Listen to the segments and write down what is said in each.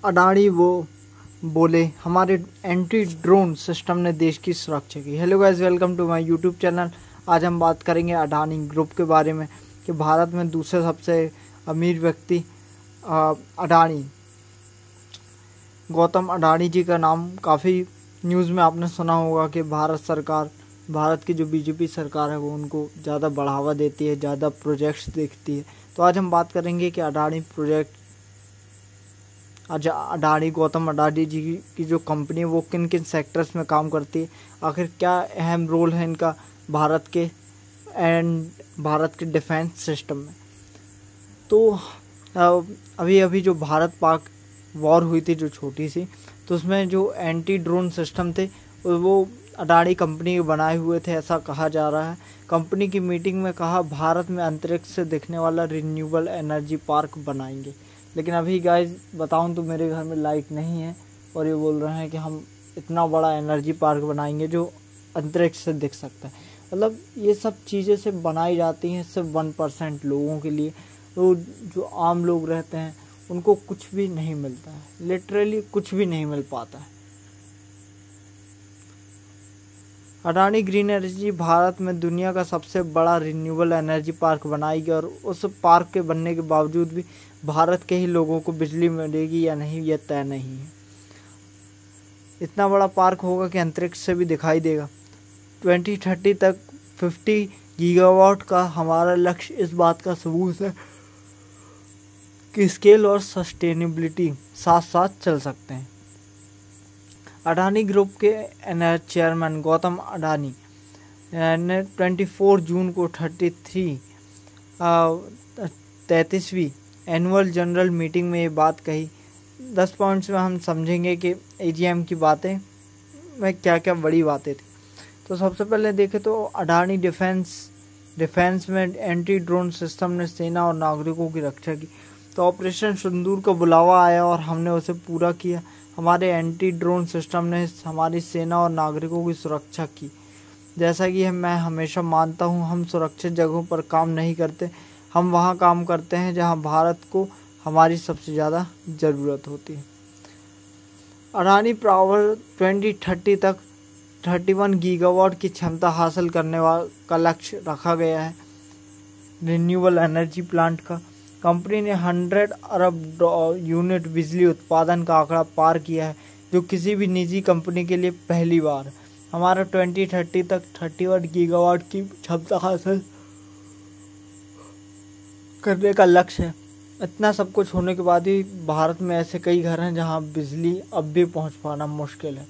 अडानी वो बोले हमारे एंटी ड्रोन सिस्टम ने देश की सुरक्षा की। Hello guys, welcome to my YouTube channel. आज हम बात करेंगे अडानी ग्रुप के बारे में कि भारत में दूसरे सबसे अमीर व्यक्ति अडानी गौतम अडानी जी का नाम काफ़ी न्यूज़ में आपने सुना होगा कि भारत की जो बीजेपी सरकार है वो उनको ज़्यादा बढ़ावा देती है, ज़्यादा प्रोजेक्ट्स देखती है। तो आज हम बात करेंगे कि गौतम अडानी जी की जो कंपनी है वो किन किन सेक्टर्स में काम करती है, आखिर क्या अहम रोल है इनका भारत के डिफेंस सिस्टम में। तो अभी जो भारत पाक वॉर हुई थी जो छोटी सी, तो उसमें जो एंटी ड्रोन सिस्टम थे वो अडानी कंपनी के बनाए हुए थे, ऐसा कहा जा रहा है। कंपनी की मीटिंग में कहा भारत में अंतरिक्ष से दिखने वाला रिन्यूएबल एनर्जी पार्क बनाएंगे। लेकिन अभी गाइस बताऊं तो मेरे घर में लाइट नहीं है और ये बोल रहे हैं कि हम इतना बड़ा एनर्जी पार्क बनाएंगे जो अंतरिक्ष से दिख सकता है। मतलब ये सब चीज़ें सिर्फ बनाई जाती हैं सिर्फ 1% लोगों के लिए। तो जो आम लोग रहते हैं उनको कुछ भी नहीं मिलता है, लिटरली कुछ भी नहीं मिल पाता है। अडानी ग्रीन एनर्जी भारत में दुनिया का सबसे बड़ा रिन्यूएबल एनर्जी पार्क बनाएगी और उस पार्क के बनने के बावजूद भी भारत के ही लोगों को बिजली मिलेगी या नहीं, यह तय नहीं है। इतना बड़ा पार्क होगा कि अंतरिक्ष से भी दिखाई देगा। 2030 तक 50 गीगावाट का हमारा लक्ष्य इस बात का सबूत है कि स्केल और सस्टेनेबिलिटी साथ साथ चल सकते हैं। अडानी ग्रुप के चेयरमैन गौतम अडानी ने 24 जून को 33वीं एनुअल जनरल मीटिंग में ये बात कही। 10 पॉइंट्स में हम समझेंगे कि एजीएम की बातें में क्या क्या बड़ी बातें थी। तो सबसे पहले देखें तो अडानी डिफेंस में एंटी ड्रोन सिस्टम ने सेना और नागरिकों की रक्षा की। तो ऑपरेशन सिंदूर का बुलावा आया और हमने उसे पूरा किया। हमारे एंटी ड्रोन सिस्टम ने हमारी सेना और नागरिकों की सुरक्षा की। जैसा कि मैं हमेशा मानता हूं, हम सुरक्षित जगहों पर काम नहीं करते, हम वहां काम करते हैं जहां भारत को हमारी सबसे ज़्यादा ज़रूरत होती है। अडानी पावर 2030 तक 31 गीगावाट की क्षमता हासिल करने का लक्ष्य रखा गया है रिन्यूएबल एनर्जी प्लांट का। कंपनी ने 100 अरब यूनिट बिजली उत्पादन का आंकड़ा पार किया है, जो किसी भी निजी कंपनी के लिए पहली बार। हमारा 2030 तक 31 गीगावाट की क्षमता हासिल करने का लक्ष्य है। इतना सब कुछ होने के बाद भी भारत में ऐसे कई घर हैं जहां बिजली अब भी पहुंच पाना मुश्किल है।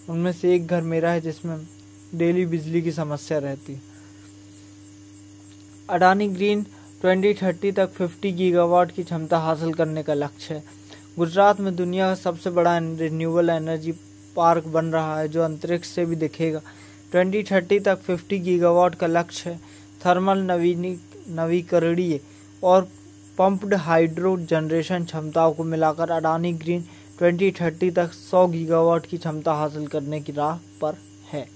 उनमें से एक घर मेरा है जिसमें डेली बिजली की समस्या रहती है। अडानी ग्रीन 2030 तक 50 गीगावाट की क्षमता हासिल करने का लक्ष्य है। गुजरात में दुनिया का सबसे बड़ा रिन्यूएबल एनर्जी पार्क बन रहा है जो अंतरिक्ष से भी दिखेगा। 2030 तक 50 गीगावाट का लक्ष्य है। थर्मल नवीकरणीय और पंप्ड हाइड्रो जनरेशन क्षमताओं को मिलाकर अडानी ग्रीन 2030 तक 100 गीगावाट की क्षमता हासिल करने की राह पर है।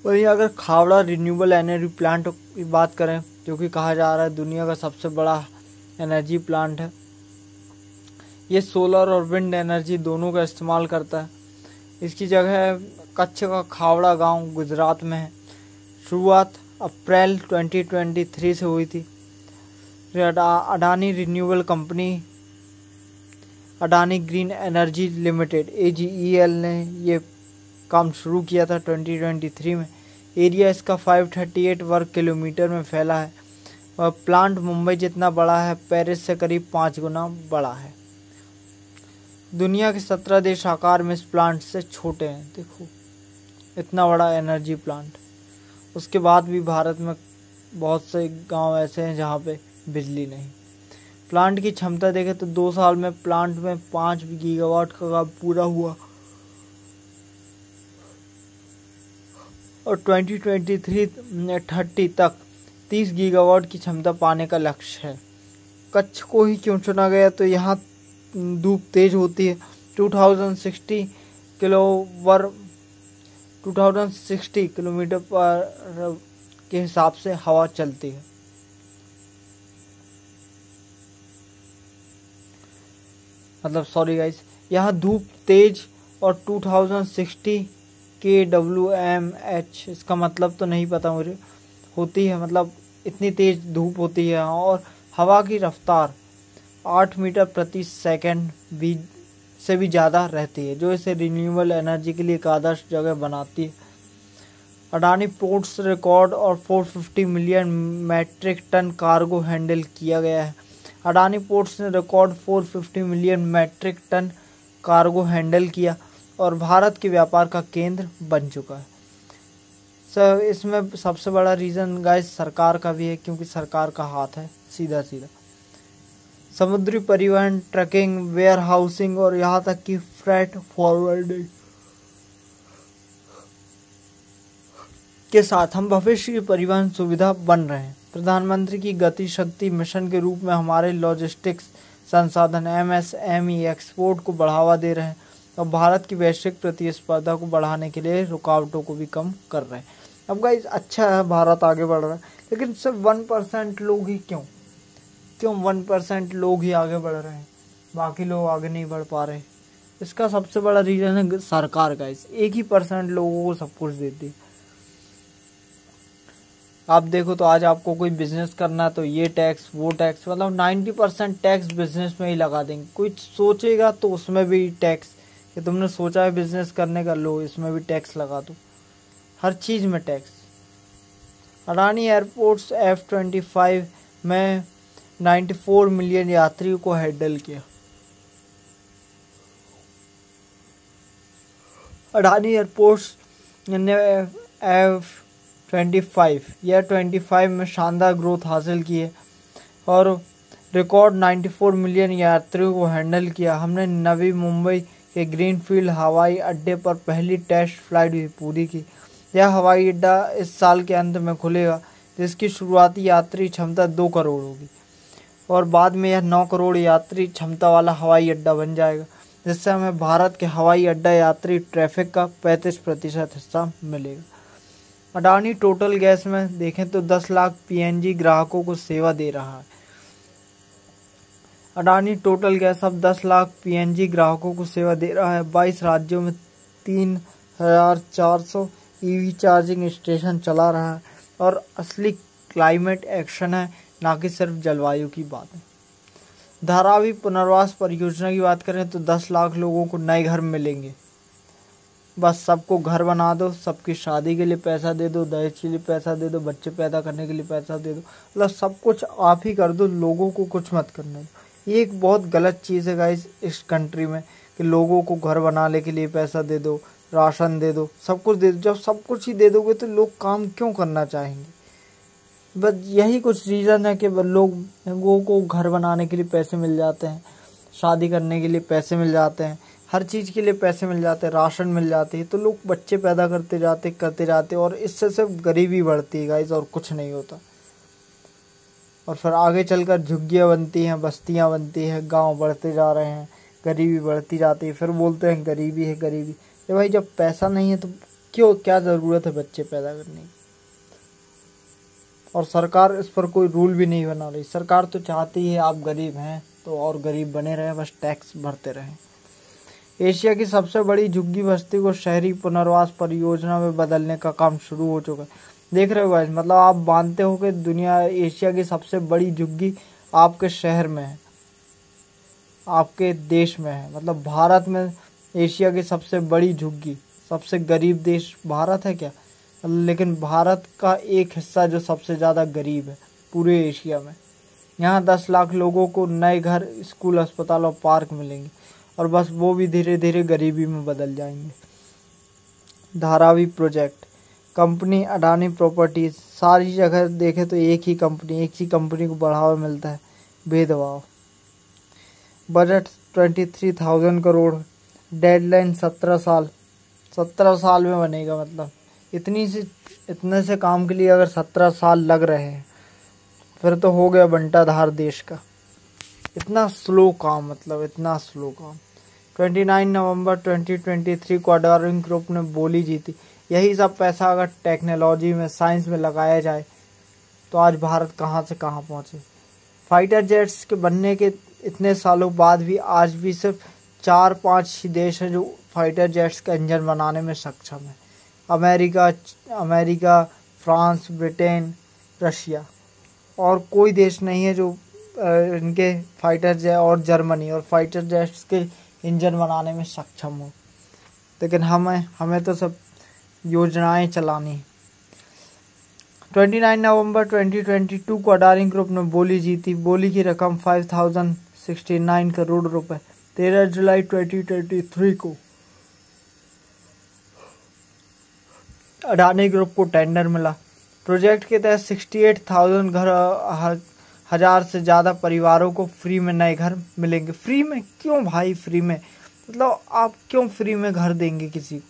वहीं अगर खावड़ा रिन्यूएबल एनर्जी प्लांट की बात करें, जो कि कहा जा रहा है दुनिया का सबसे बड़ा एनर्जी प्लांट है, ये सोलर और विंड एनर्जी दोनों का इस्तेमाल करता है। इसकी जगह कच्छ का खावड़ा गांव गुजरात में है। शुरुआत अप्रैल 2023 से हुई थी। Adani renewable company Adani green energy limited AGEL ने ये काम शुरू किया था 2023 में। एरिया इसका 538 वर्ग किलोमीटर में फैला है और प्लांट मुंबई जितना बड़ा है, पेरिस से करीब 5 गुना बड़ा है। दुनिया के 17 देश आकार में इस प्लांट से छोटे हैं। देखो इतना बड़ा एनर्जी प्लांट, उसके बाद भी भारत में बहुत से गांव ऐसे हैं जहां पे बिजली नहीं। प्लांट की क्षमता देखें तो 2 साल में प्लांट में 5 गीगावाट का काम पूरा हुआ और 2030 तक 30 गीगावाट की क्षमता पाने का लक्ष्य है। कच्छ को ही क्यों चुना गया, तो यहाँ धूप तेज होती है। 2060 किलोमीटर पर के हिसाब से हवा चलती है। मतलब सॉरी गाइस, यहाँ धूप तेज और 2060 kWmh, इसका मतलब तो नहीं पता मुझे, होती है, मतलब इतनी तेज धूप होती है। और हवा की रफ्तार 8 मीटर प्रति सेकंड भी से भी ज़्यादा रहती है, जो इसे रिन्यूएबल एनर्जी के लिए एक आदर्श जगह बनाती है। अडानी पोर्ट्स रिकॉर्ड और 450 million metric ton cargo handle किया गया है। अडानी पोर्ट्स ने record 450 million metric ton cargo handle किया और भारत के व्यापार का केंद्र बन चुका है। सर इसमें सबसे बड़ा रीज़न गाइस सरकार का भी है, क्योंकि सरकार का हाथ है सीधा सीधा। समुद्री परिवहन, ट्रकिंग, वेयर हाउसिंग और यहाँ तक कि फ्रेट फॉरवर्डिंग के साथ हम भविष्य की परिवहन सुविधा बन रहे हैं। प्रधानमंत्री की गति शक्ति मिशन के रूप में हमारे लॉजिस्टिक्स संसाधन MSME एक्सपोर्ट को बढ़ावा दे रहे हैं और भारत की वैश्विक प्रतिस्पर्धा को बढ़ाने के लिए रुकावटों को भी कम कर रहे हैं। अब गाइस अच्छा है, भारत आगे बढ़ रहा है, लेकिन सिर्फ 1% लोग ही क्यों 1% लोग ही आगे बढ़ रहे हैं, बाकी लोग आगे नहीं बढ़ पा रहे? इसका सबसे बड़ा रीजन है सरकार। गाइस 1% लोगों को सब कुछ देती है। आप देखो तो आज आपको कोई बिजनेस करना है तो ये टैक्स वो टैक्स, मतलब 90% टैक्स बिजनेस में ही लगा देंगे। कोई सोचेगा तो उसमें भी टैक्स, कि तुमने सोचा है बिजनेस करने का, लो इसमें भी टैक्स लगा दो, हर चीज़ में टैक्स। अडानी एयरपोर्ट्स F-25 में 94 मिलियन यात्रियों को हैंडल किया। अडानी एयरपोर्ट्स ने F-25 में शानदार ग्रोथ हासिल की है और रिकॉर्ड 94 मिलियन यात्रियों को हैंडल किया। हमने नवी मुंबई के ग्रीनफील्ड हवाई अड्डे पर पहली टेस्ट फ्लाइट भी पूरी की। यह हवाई अड्डा इस साल के अंत में खुलेगा, जिसकी शुरुआती यात्री क्षमता 2 करोड़ होगी और बाद में यह 9 करोड़ यात्री क्षमता वाला हवाई अड्डा बन जाएगा, जिससे हमें भारत के हवाई अड्डा यात्री ट्रैफिक का 35% हिस्सा मिलेगा। अडानी टोटल गैस में देखें तो 10 लाख PNG ग्राहकों को सेवा दे रहा है। अडानी टोटल गैस अब 10 लाख PNG ग्राहकों को सेवा दे रहा है। 22 राज्यों में 3400 EV चार्जिंग स्टेशन चला रहा है और असली क्लाइमेट एक्शन है, ना कि सिर्फ जलवायु की बात है। धारावी पुनर्वास परियोजना की बात करें तो 10 लाख लोगों को नए घर मिलेंगे। बस सबको घर बना दो, सबकी शादी के लिए पैसा दे दो, दहेज के लिए पैसा दे दो, बच्चे पैदा करने के लिए पैसा दे दो, मतलब सब कुछ आप ही कर दो, लोगों को कुछ मत करने दो। ये एक बहुत गलत चीज़ है गाइस इस कंट्री में, कि लोगों को घर बनाने के लिए पैसा दे दो, राशन दे दो, सब कुछ दे दो। जब सब कुछ ही दे दोगे तो लोग काम क्यों करना चाहेंगे? बस यही कुछ रीज़न है कि लोगों को घर बनाने के लिए पैसे मिल जाते हैं, शादी करने के लिए पैसे मिल जाते हैं, हर चीज़ के लिए पैसे मिल जाते हैं, राशन मिल जाती है, तो लोग बच्चे पैदा करते जाते और इससे सिर्फ गरीबी बढ़ती है गाइस, और कुछ नहीं होता। और फिर आगे चलकर झुग्गियाँ बनती हैं, बस्तियाँ बनती हैं, गांव बढ़ते जा रहे हैं, गरीबी बढ़ती जाती है, फिर बोलते हैं गरीबी है गरीबी। ये भाई जब पैसा नहीं है तो क्या ज़रूरत है बच्चे पैदा करने की? और सरकार इस पर कोई रूल भी नहीं बना रही। सरकार तो चाहती है आप गरीब हैं तो और गरीब बने रहें, बस टैक्स भरते रहें। एशिया की सबसे बड़ी झुग्गी बस्ती को शहरी पुनर्वास परियोजना में बदलने का काम शुरू हो चुका है। देख रहे हो गाइस, मतलब आप मानते हो कि एशिया की सबसे बड़ी झुग्गी आपके शहर में है, आपके देश में है। मतलब भारत में एशिया की सबसे बड़ी झुग्गी, सबसे गरीब देश भारत है क्या? लेकिन भारत का एक हिस्सा जो सबसे ज़्यादा गरीब है पूरे एशिया में। यहाँ 10 लाख लोगों को नए घर, स्कूल, अस्पताल और पार्क मिलेंगे और बस वो भी धीरे धीरे गरीबी में बदल जाएंगे। Dharavi project, company Adani properties, सारी जगह देखे तो एक ही कंपनी को बढ़ावा मिलता है, भेदभाव। बजट 23,000 करोड़, डेडलाइन 17 साल में बनेगा। मतलब इतने से काम के लिए अगर 17 साल लग रहे हैं फिर तो हो गया बंटाधार देश का। इतना स्लो काम, मतलब इतना स्लो काम। 29 नवंबर 2023 को अडानी ग्रुप ने बोली जीती। यही सब पैसा अगर टेक्नोलॉजी में, साइंस में लगाया जाए तो आज भारत कहाँ से कहाँ पहुँचे। फाइटर जेट्स के बनने के इतने सालों बाद भी आज भी सिर्फ 4-5 ही देश हैं जो फाइटर जेट्स का इंजन बनाने में सक्षम है। अमेरिका, फ्रांस, ब्रिटेन, रशिया, और कोई देश नहीं है जो इनके फाइटर जेट, और जर्मनी, और फाइटर जेट्स के इंजन बनाने में सक्षम हो। लेकिन हमें तो सब योजनाएं चलानी। 29 नवंबर 2022 को अडानी ग्रुप ने बोली जीती। बोली की रकम 5069 करोड़ रुपए। 13 जुलाई 2023 को अडानी ग्रुप को टेंडर मिला। प्रोजेक्ट के तहत 68,000 हजार से ज़्यादा परिवारों को फ्री में नए घर मिलेंगे। फ्री में क्यों भाई? फ्री में मतलब आप क्यों फ्री में घर देंगे किसी को?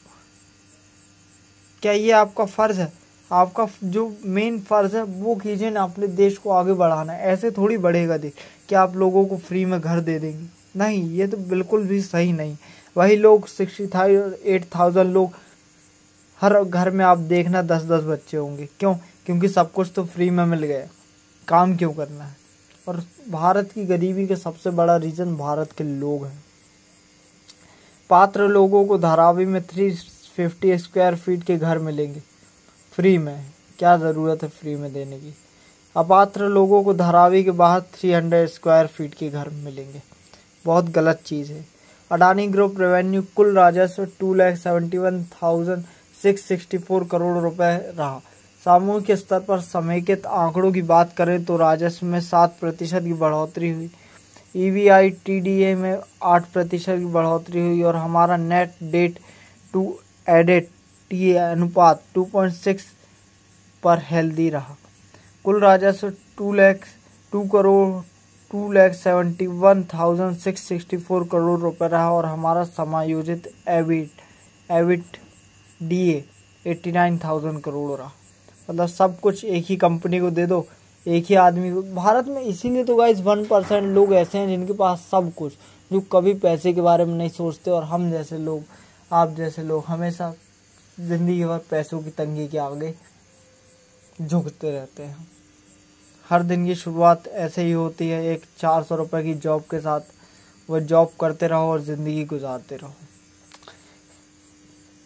क्या ये आपका फ़र्ज़ है? आपका जो मेन फ़र्ज़ है वो कीजिए ना, अपने देश को आगे बढ़ाना है। ऐसे थोड़ी बढ़ेगा देश कि आप लोगों को फ्री में घर दे देंगे। नहीं, ये तो बिल्कुल भी सही नहीं। वही लोग 68,000 लोग, हर घर में आप देखना 10-10 बच्चे होंगे। क्यों? क्योंकि सब कुछ तो फ्री में मिल गया। काम क्यों करना है? और भारत की गरीबी का सबसे बड़ा रीज़न भारत के लोग हैं। पात्र लोगों को धारावी में 350 स्क्वायर फीट के घर मिलेंगे फ्री में। क्या ज़रूरत है फ्री में देने की? अपात्र लोगों को धारावी के बाहर 300 स्क्वायर फीट के घर मिलेंगे। बहुत गलत चीज़ है। अडानी ग्रुप रेवेन्यू कुल राजस्व 2,71,664 करोड़ रुपए रहा। सामूहिक स्तर पर समेकित आंकड़ों की बात करें तो राजस्व में 7% की बढ़ोतरी हुई, EBITDA में 8% की बढ़ोतरी हुई, और हमारा नेट डेट टू एडिट अनुपात 2.6 पर हेल्दी रहा। कुल राजस्व 2,71,664 करोड़ रुपए रहा, और हमारा समायोजित EBITDA 89,000 करोड़ रहा। मतलब सब कुछ एक ही कंपनी को दे दो, एक ही आदमी को। भारत में इसीलिए तो गाइस 1% लोग ऐसे हैं जिनके पास सब कुछ, जो कभी पैसे के बारे में नहीं सोचते। और हम जैसे लोग, आप जैसे लोग हमेशा ज़िंदगी भर पैसों की तंगी के आगे झुकते रहते हैं। हर दिन की शुरुआत ऐसे ही होती है, एक 400 रुपये की जॉब के साथ। वह जॉब करते रहो और ज़िंदगी गुजारते रहो,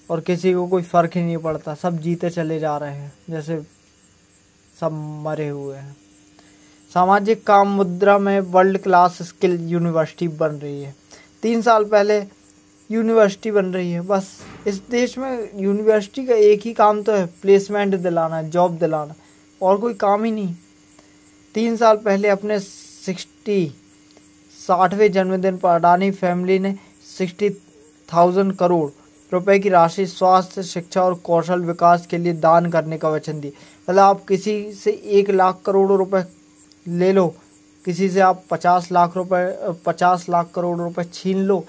और किसी को कोई फ़र्क ही नहीं पड़ता। सब जीते चले जा रहे हैं जैसे सब मरे हुए हैं। सामाजिक काम मुद्रा में वर्ल्ड क्लास स्किल यूनिवर्सिटी बन रही है। 3 साल पहले यूनिवर्सिटी बन रही है। बस इस देश में यूनिवर्सिटी का एक ही काम तो है, प्लेसमेंट दिलाना, जॉब दिलाना, और कोई काम ही नहीं। 3 साल पहले अपने 60वें जन्मदिन पर अडानी फैमिली ने 60,000 करोड़ रुपए की राशि स्वास्थ्य, शिक्षा और कौशल विकास के लिए दान करने का वचन दी। मतलब आप किसी से 1 लाख करोड़ रुपए ले लो, किसी से आप 50 लाख करोड़ रुपए छीन लो,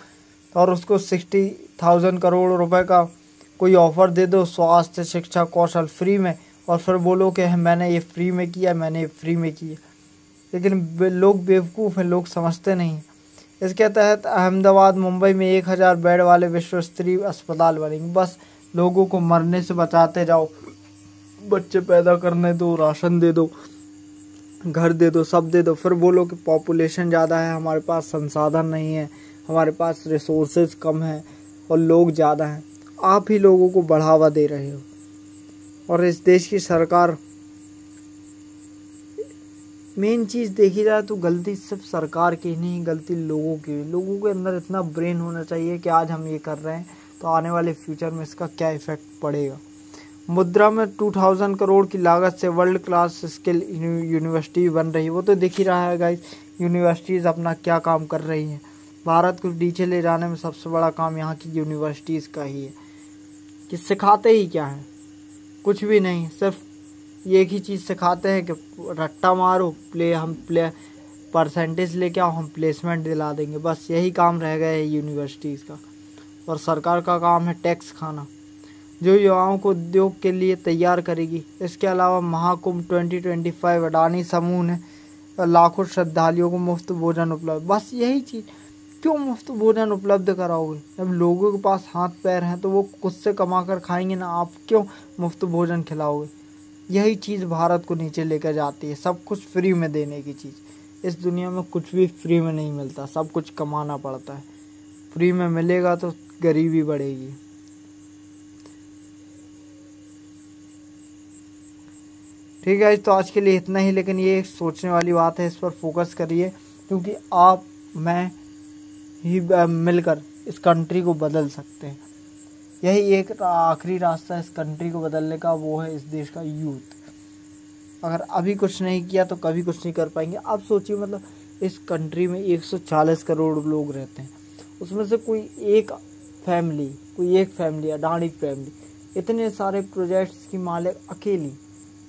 और उसको 60,000 करोड़ रुपए का कोई ऑफर दे दो, स्वास्थ्य, शिक्षा, कौशल फ्री में, और फिर बोलो कि मैंने ये फ्री में किया, मैंने ये फ्री में किया। लेकिन लोग बेवकूफ़ हैं, लोग समझते नहीं। इसके तहत अहमदाबाद, मुंबई में 1000 बेड वाले विश्व स्तरीय अस्पताल बनेंगे। बस लोगों को मरने से बचाते जाओ, बच्चे पैदा करने दो, राशन दे दो, घर दे दो, सब दे दो। फिर बोलो कि पॉपुलेशन ज़्यादा है, हमारे पास संसाधन नहीं है, हमारे पास रिसोर्सेज कम है और लोग ज़्यादा हैं। आप ही लोगों को बढ़ावा दे रहे हो। और इस देश की सरकार, मेन चीज़ देखी जाए तो गलती सिर्फ सरकार की नहीं, गलती लोगों की। लोगों के अंदर इतना ब्रेन होना चाहिए कि आज हम ये कर रहे हैं तो आने वाले फ्यूचर में इसका क्या इफेक्ट पड़ेगा। मुद्रा में 2000 करोड़ की लागत से वर्ल्ड क्लास स्किल यूनिवर्सिटी बन रही है। वो तो दिख ही रहा है गाइस, यूनिवर्सिटीज़ अपना क्या काम कर रही हैं। भारत को नीचे ले जाने में सबसे बड़ा काम यहाँ की यूनिवर्सिटीज़ का ही है। कि सिखाते ही क्या है? कुछ भी नहीं, सिर्फ एक ही चीज़ सिखाते हैं कि रट्टा मारो, हम परसेंटेज लेके आओ, हम प्लेसमेंट दिला देंगे। बस यही काम रह गया है यूनिवर्सिटीज़ का। और सरकार का काम है टैक्स खाना, जो युवाओं को उद्योग के लिए तैयार करेगी। इसके अलावा महाकुंभ 2025 अडानी समूह ने लाखों श्रद्धालुओं को मुफ्त भोजन उपलब्ध। बस यही चीज़। क्यों मुफ्त भोजन उपलब्ध कराओगे? जब लोगों के पास हाथ पैर हैं तो वो खुद से कमा कर खाएंगे ना, आप क्यों मुफ्त भोजन खिलाओगे? यही चीज़ भारत को नीचे लेकर जाती है, सब कुछ फ्री में देने की चीज़। इस दुनिया में कुछ भी फ्री में नहीं मिलता, सब कुछ कमाना पड़ता है। फ्री में मिलेगा तो गरीबी बढ़ेगी। ठीक है, तो आज के लिए इतना ही, लेकिन ये एक सोचने वाली बात है, इस पर फोकस करिए, क्योंकि आप मैं ही मिलकर इस कंट्री को बदल सकते हैं। यही एक आखिरी रास्ता है इस कंट्री को बदलने का, वो है इस देश का यूथ। अगर अभी कुछ नहीं किया तो कभी कुछ नहीं कर पाएंगे। अब सोचिए, मतलब इस कंट्री में 140 करोड़ लोग रहते हैं, उसमें से कोई एक फैमिली अडानी फैमिली इतने सारे प्रोजेक्ट्स की मालिक अकेली।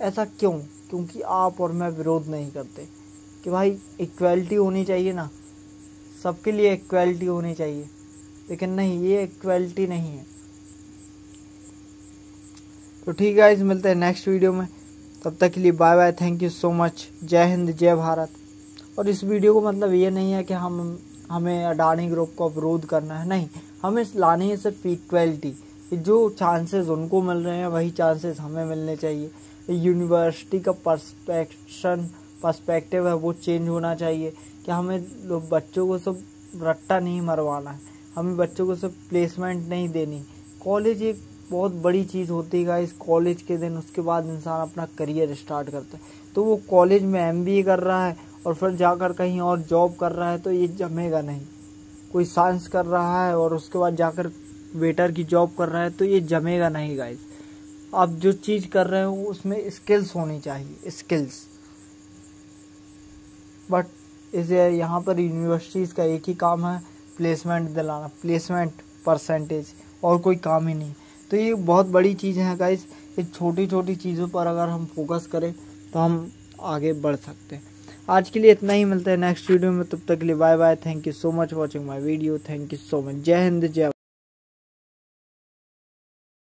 ऐसा क्यों? क्योंकि आप और मैं विरोध नहीं करते कि भाई इक्वलिटी होनी चाहिए ना, सबके लिए इक्वलिटी होनी चाहिए, लेकिन नहीं, ये इक्वलिटी नहीं है। तो ठीक है, इस मिलते हैं नेक्स्ट वीडियो में, तब तक के लिए bye bye, thank you so much, जय हिंद जय भारत। और इस वीडियो को मतलब ये नहीं है कि हमें अडानी ग्रुप को विरोध करना है, नहीं, हमें लानी है सिर्फ इक्वलिटी। जो चांसेस उनको मिल रहे हैं वही चांसेस हमें मिलने चाहिए। यूनिवर्सिटी का पर्सपेक्टिव है वो चेंज होना चाहिए कि हमें बच्चों को सब रट्टा नहीं मरवाना है, हमें बच्चों को सब प्लेसमेंट नहीं देनी। कॉलेज एक बहुत बड़ी चीज़ होती है गाइस, कॉलेज के दिन उसके बाद इंसान अपना करियर स्टार्ट करता है। तो वो कॉलेज में MBA कर रहा है और फिर जाकर कहीं और जॉब कर रहा है तो ये जमेगा नहीं। कोई साइंस कर रहा है और उसके बाद जाकर वेटर की जॉब कर रहा है तो ये जमेगा नहीं गाइस। आप जो चीज़ कर रहे हो उसमें स्किल्स होनी चाहिए, स्किल्स। बट इसे यहाँ पर यूनिवर्सिटीज़ का एक ही काम है, प्लेसमेंट दिलाना, प्लेसमेंट परसेंटेज, और कोई काम ही नहीं। तो ये बहुत बड़ी चीज़ है गाइस। ये छोटी छोटी चीज़ों पर अगर हम फोकस करें तो हम आगे बढ़ सकते हैं। आज के लिए इतना ही, मिलते हैं नेक्स्ट वीडियो में, तब तक के लिए bye bye, thank you so much watching my video, thank you so much, जय हिंद जय